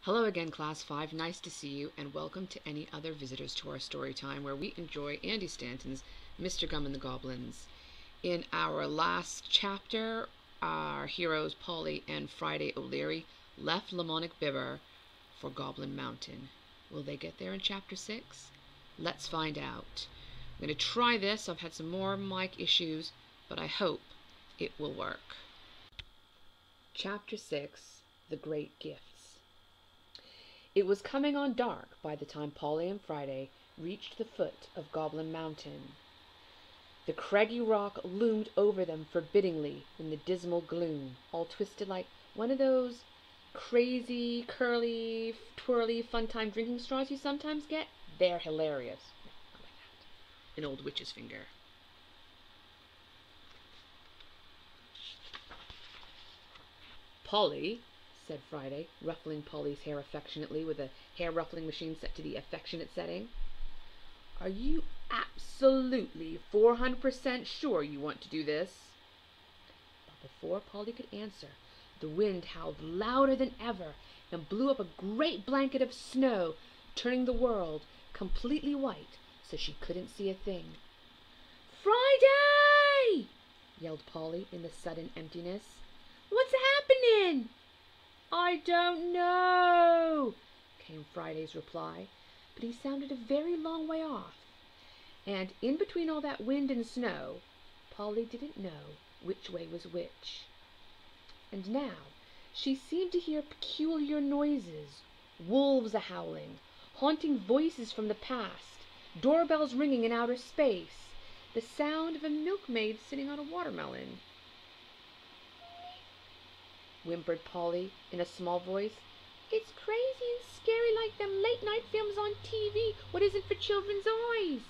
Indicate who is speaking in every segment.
Speaker 1: Hello again, Class 5. Nice to see you, and welcome to any other visitors to our story time where we enjoy Andy Stanton's Mr. Gum and the Goblins. In our last chapter, our heroes Polly and Friday O'Leary left Lamonic Bibber for Goblin Mountain. Will they get there in Chapter 6? Let's find out. I'm going to try this. I've had some more mic issues, but I hope it will work. Chapter 6, The Great Gifts. It was coming on dark by the time Polly and Friday reached the foot of Goblin Mountain. The craggy rock loomed over them forbiddingly in the dismal gloom, all twisted like one of those crazy, curly, twirly, fun-time drinking straws you sometimes get. They're hilarious. Not like that. An old witch's finger. Polly, said Friday, ruffling Polly's hair affectionately with a hair-ruffling machine set to the affectionate setting. Are you absolutely 400% sure you want to do this? But before Polly could answer, the wind howled louder than ever and blew up a great blanket of snow, turning the world completely white so she couldn't see a thing. "Friday!" yelled Polly in the sudden emptiness. "What's happening?" "I don't know," came Friday's reply, but he sounded a very long way off. And in between all that wind and snow, Polly didn't know which way was which. And now she seemed to hear peculiar noises, wolves a-howling, haunting voices from the past, doorbells ringing in outer space, the sound of a milkmaid sitting on a watermelon. Whimpered Polly in a small voice. "It's crazy and scary like them late-night films on TV what isn't for children's eyes."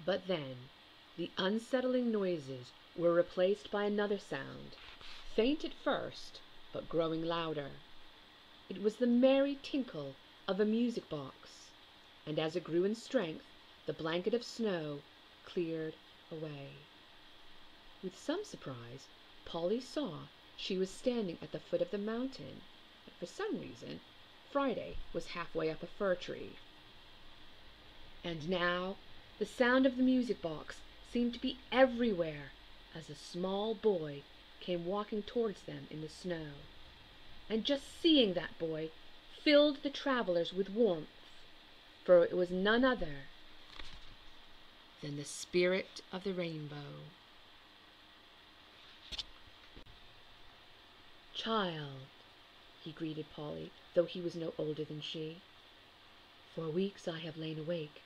Speaker 1: But then the unsettling noises were replaced by another sound, faint at first, but growing louder. It was the merry tinkle of a music box, and as it grew in strength, the blanket of snow cleared away. With some surprise, Polly saw she was standing at the foot of the mountain, and for some reason, Friday was halfway up a fir tree. And now the sound of the music box seemed to be everywhere as a small boy came walking towards them in the snow. And just seeing that boy filled the travelers with warmth, for it was none other than the spirit of the rainbow. "Child," he greeted Polly, though he was no older than she, "for weeks I have lain awake,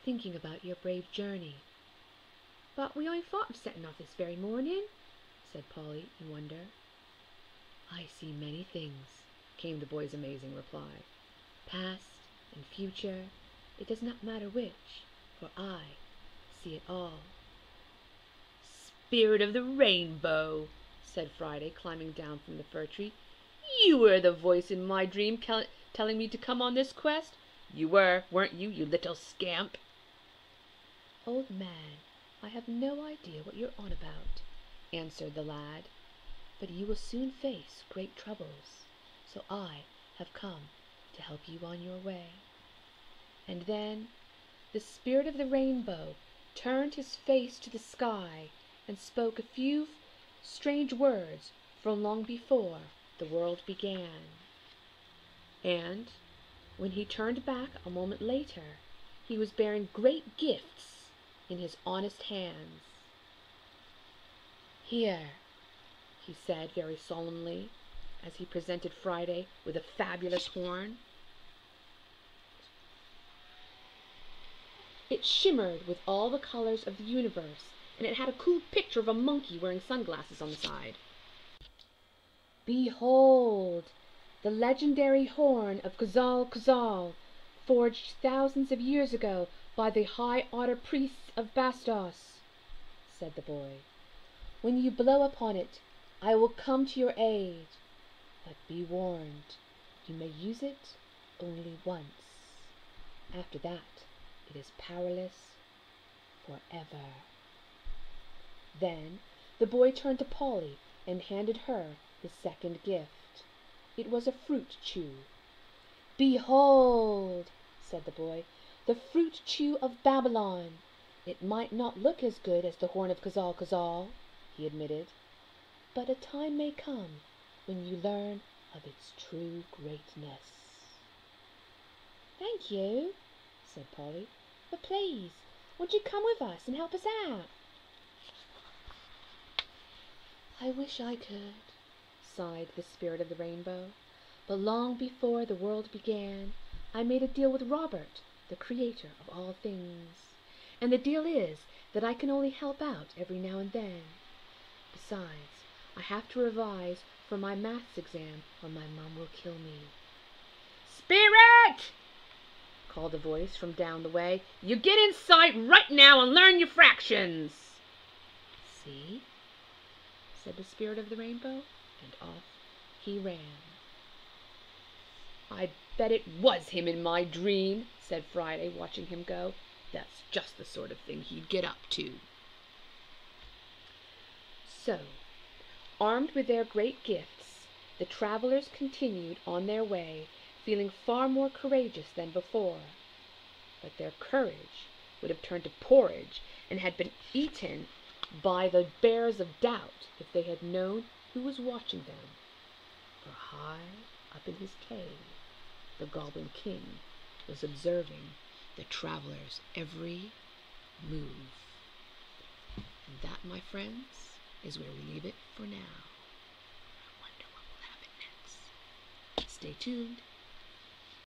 Speaker 1: thinking about your brave journey." "But we only thought of setting off this very morning," said Polly in wonder. "I see many things," came the boy's amazing reply. "Past and future, it does not matter which, for I see it all." "Spirit of the rainbow," said Friday, climbing down from the fir tree. "You were the voice in my dream telling me to come on this quest. You were, weren't you, you little scamp?" "Old man, I have no idea what you're on about," answered the lad. "But you will soon face great troubles, so I have come to help you on your way." And then the spirit of the rainbow turned his face to the sky and spoke a few strange words from long before the world began. And when he turned back a moment later, he was bearing great gifts in his honest hands. "Here," he said very solemnly, as he presented Friday with a fabulous horn. It shimmered with all the colors of the universe, and it had a cool picture of a monkey wearing sunglasses on the side. "Behold, the legendary horn of Kazal, forged thousands of years ago by the high otter priests of Bastos," said the boy. "When you blow upon it, I will come to your aid. But be warned, you may use it only once. After that, it is powerless forever." Then the boy turned to Polly and handed her his second gift. It was a fruit chew. "Behold," said the boy, "the fruit chew of Babylon. It might not look as good as the horn of Kazal, he admitted, but a time may come when you learn of its true greatness." "Thank you," said Polly, "but please, won't you come with us and help us out?" "I wish I could," sighed the Spirit of the Rainbow, "but long before the world began, I made a deal with Robert, the Creator of all things, and the deal is that I can only help out every now and then. Besides, I have to revise for my maths exam or my mom will kill me." "Spirit!" called a voice from down the way. "You get in sight right now and learn your fractions." "See?" said the Spirit of the Rainbow, and off he ran. "I bet it was him in my dream," said Friday, watching him go. "That's just the sort of thing he'd get up to." So, armed with their great gifts, the travelers continued on their way, feeling far more courageous than before. But their courage would have turned to porridge and had been eaten by the bears of doubt if they had known who was watching them. For high up in his cave, the Goblin King was observing the travelers' every move. And that, my friends, is where we leave it for now. I wonder what will happen next. Stay tuned.